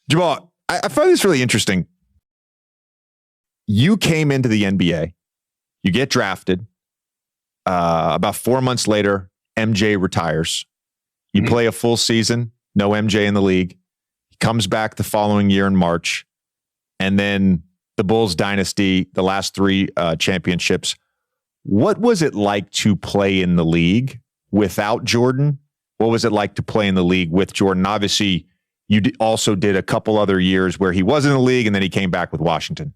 Jamal, I find this really interesting. You came into the NBA, you get drafted. About 4 months later, MJ retires. You play a full season, no MJ in the league. He comes back the following year in March. And then the Bulls dynasty, the last three championships. What was it like to play in the league without Jordan? What was it like to play in the league with Jordan? Obviously, you also did a couple other years where he was in the league and then he came back with Washington.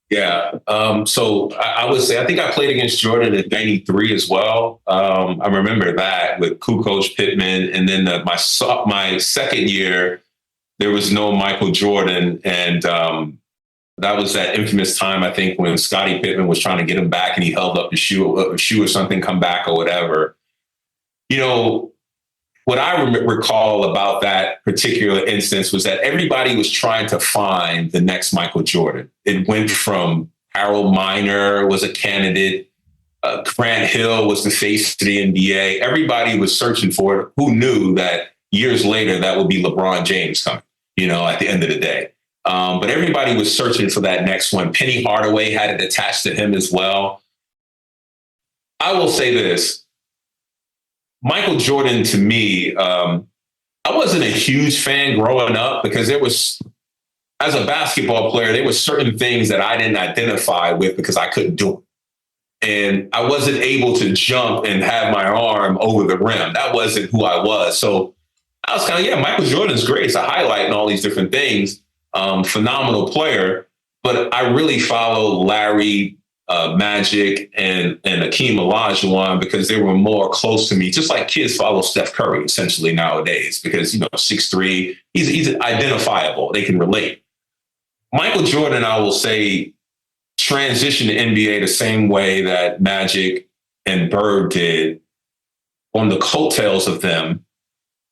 Yeah. So I would say, I think I played against Jordan in 93 as well. I remember that with Kukoc, Pittman. And then my second year, there was no Michael Jordan. And that was that infamous time, I think, when Scottie Pittman was trying to get him back and he held up the shoe or something, come back or whatever. You know, what I recall about that particular instance was that everybody was trying to find the next Michael Jordan. It went from Harold Miner was a candidate. Grant Hill was the face of the NBA. Everybody was searching for it. Who knew that years later that would be LeBron James coming, at the end of the day. But everybody was searching for that next one. Penny Hardaway had it attached to him as well. I will say this. Michael Jordan, to me, I wasn't a huge fan growing up because as a basketball player, there were certain things that I didn't identify with because I couldn't do them. And I wasn't able to jump and have my arm over the rim. That wasn't who I was. So I was kind of, Michael Jordan's great. It's a highlight and all these different things. Phenomenal player. But I really followed Larry, Magic and Akeem Olajuwon because they were more close to me, just like kids follow Steph Curry essentially nowadays because, 6'3", he's identifiable. They can relate. Michael Jordan, I will say, transitioned to NBA the same way that Magic and Bird did on the coattails of them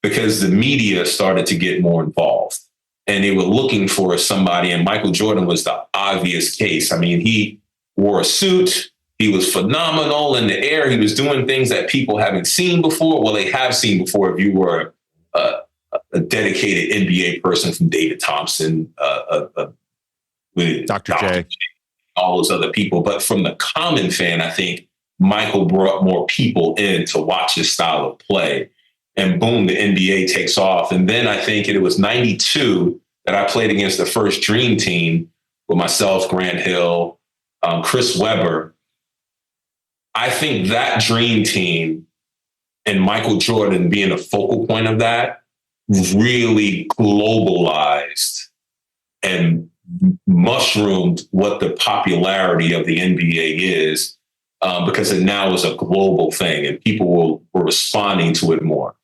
because the media started to get more involved and they were looking for somebody. And Michael Jordan was the obvious case. I mean, he wore a suit. He was phenomenal in the air. He was doing things that people haven't seen before. Well, they have seen before if you were a dedicated NBA person from David Thompson, with Dr. J, all those other people. But from the common fan, I think Michael brought more people in to watch his style of play. And boom, the NBA takes off. And then I think it was 92 that I played against the first Dream Team with myself, Grant Hill, Chris Webber. I think that Dream Team and Michael Jordan being a focal point of that really globalized and mushroomed what the popularity of the NBA is because it now is a global thing and people were responding to it more.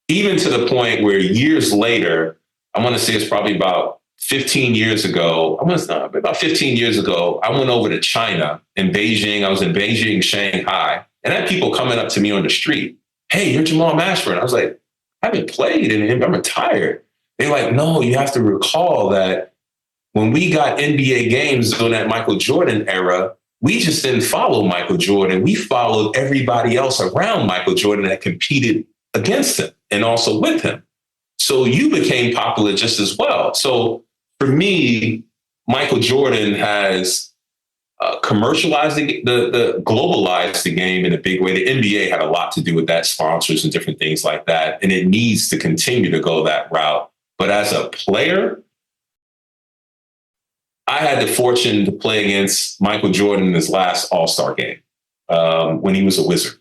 Even to the point where years later, I want to say it's probably about 15 years ago, about 15 years ago, I went over to China in Beijing. I was in Beijing, Shanghai, and I had people coming up to me on the street. Hey, you're Jamal Mashburn. I was like, I haven't played and I'm retired. They're like, no, you have to recall that when we got NBA games during that Michael Jordan era, we just didn't follow Michael Jordan. We followed everybody else around Michael Jordan that competed against him and also with him. So you became popular just as well. So for me, Michael Jordan has commercialized the globalized the game in a big way. The NBA had a lot to do with that, sponsors and different things like that. And it needs to continue to go that route. But as a player, I had the fortune to play against Michael Jordan in his last All-Star game when he was a Wizard.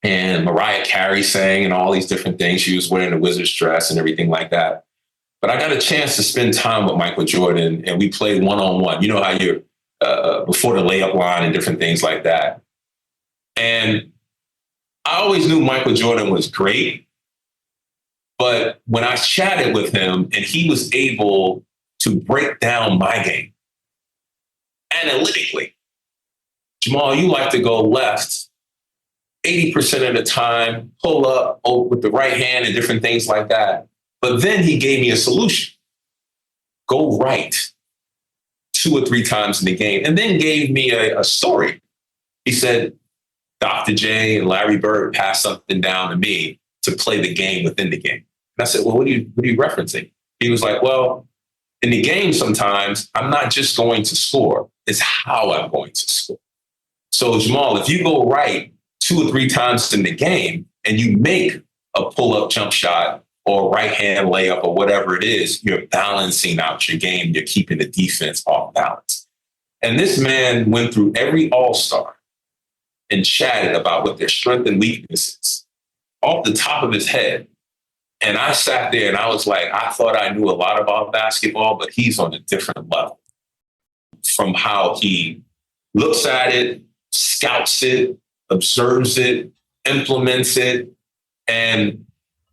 And Mariah Carey sang and all these different things. She was wearing a Wizard's dress and everything like that. But I got a chance to spend time with Michael Jordan and we played one-on-one. You know how you're before the layup line and different things like that. And I always knew Michael Jordan was great. But when I chatted with him and he was able to break down my game analytically, Jamal, you like to go left 80% of the time, pull up with the right hand and different things like that. But then he gave me a solution. Go right 2 or 3 times in the game, and then gave me a story. He said, Dr. J and Larry Bird passed something down to me to play the game within the game. And I said, well, what are you referencing? He was like, well, in the game, sometimes I'm not just going to score, it's how I'm going to score. So, Jamal, if you go right 2 or 3 times in the game and you make a pull-up jump shot or right-hand layup or whatever it is, you're balancing out your game. You're keeping the defense off balance. And this man went through every all-star and chatted about what their strength and weaknesses off the top of his head. And I sat there and I was like, I thought I knew a lot about basketball, but he's on a different level from how he looks at it, scouts it, observes it, implements it. And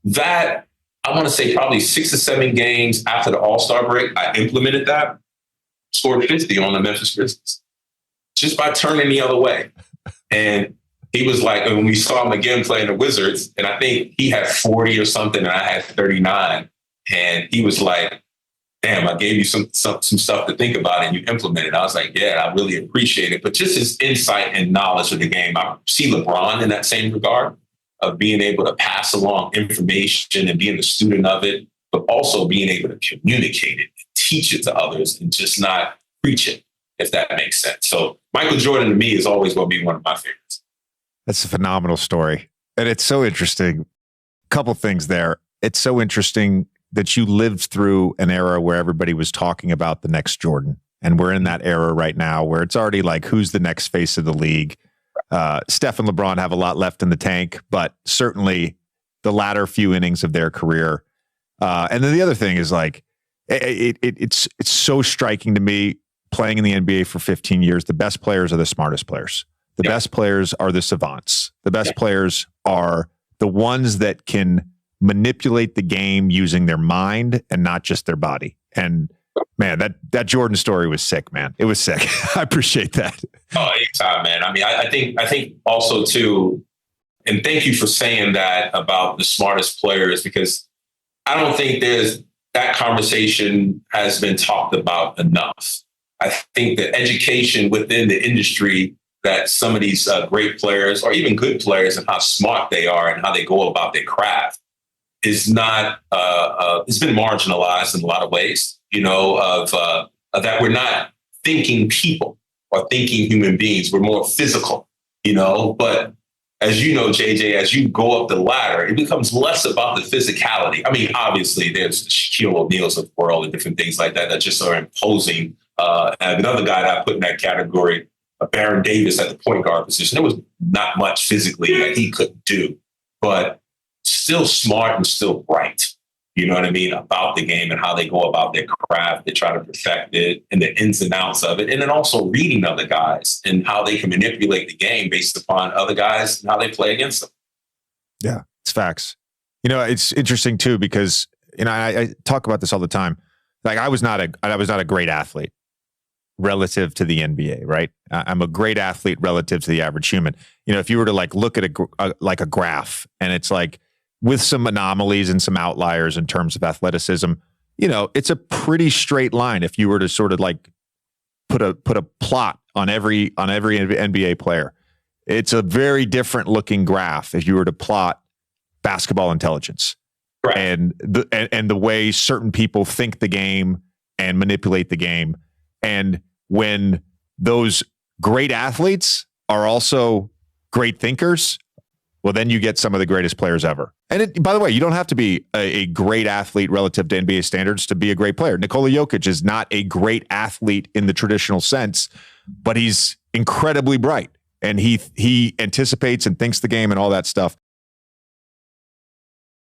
that, I want to say probably 6 or 7 games after the All-Star break, I implemented that, scored 50 on the Memphis Grizzlies just by turning the other way. And he was like, and when we saw him again playing the Wizards, and I think he had 40 or something, and I had 39. And he was like, damn, I gave you some stuff to think about and you implemented. I was like, yeah, I really appreciate it. But just his insight and knowledge of the game, I see LeBron in that same regard of being able to pass along information and being a student of it, but also being able to communicate it, teach it to others, and just not preach it, if that makes sense. So Michael Jordan to me is always going to be one of my favorites. That's a phenomenal story. And it's so interesting. Couple things there. It's so interesting that you lived through an era where everybody was talking about the next Jordan. And we're in that era right now where it's already like, who's the next face of the league? Steph and LeBron have a lot left in the tank, but certainly the latter few innings of their career. And then the other thing is like, it's so striking to me playing in the NBA for 15 years. The best players are the smartest players. The best players are the savants. The best players are the ones that can manipulate the game using their mind and not just their body. And man, that Jordan story was sick, man. It was sick. I appreciate that. Oh, anytime, man. I mean, I think also too, and thank you for saying that about the smartest players, because I don't think that conversation has been talked about enough. I think the education within the industry that some of these great players or even good players and how smart they are and how they go about their craft is not, it's been marginalized in a lot of ways, of that we're not thinking people or thinking human beings. We're more physical, but as you know, JJ, as you go up the ladder, it becomes less about the physicality. I mean, obviously there's the Shaquille O'Neals of the world and different things like that just are imposing. And another guy that I put in that category, Baron Davis at the point guard position. There was not much physically that he could do, but still smart and still bright. You know what I mean? About the game and how they go about their craft. They try to perfect it and the ins and outs of it. And then also reading other guys and how they can manipulate the game based upon other guys and how they play against them. Yeah, it's facts. It's interesting too, because, I talk about this all the time. Like I was not a great athlete relative to the NBA, right? I'm a great athlete relative to the average human. If you were to like look at a graph and it's like with some anomalies and some outliers in terms of athleticism, it's a pretty straight line. If you were to sort of like put a plot on every NBA player, it's a very different looking graph if you were to plot basketball intelligence. Right. And the way certain people think the game and manipulate the game. And when those great athletes are also great thinkers, well, then you get some of the greatest players ever. And by the way, you don't have to be a great athlete relative to NBA standards to be a great player. Nikola Jokic is not a great athlete in the traditional sense, but he's incredibly bright. And he anticipates and thinks the game and all that stuff.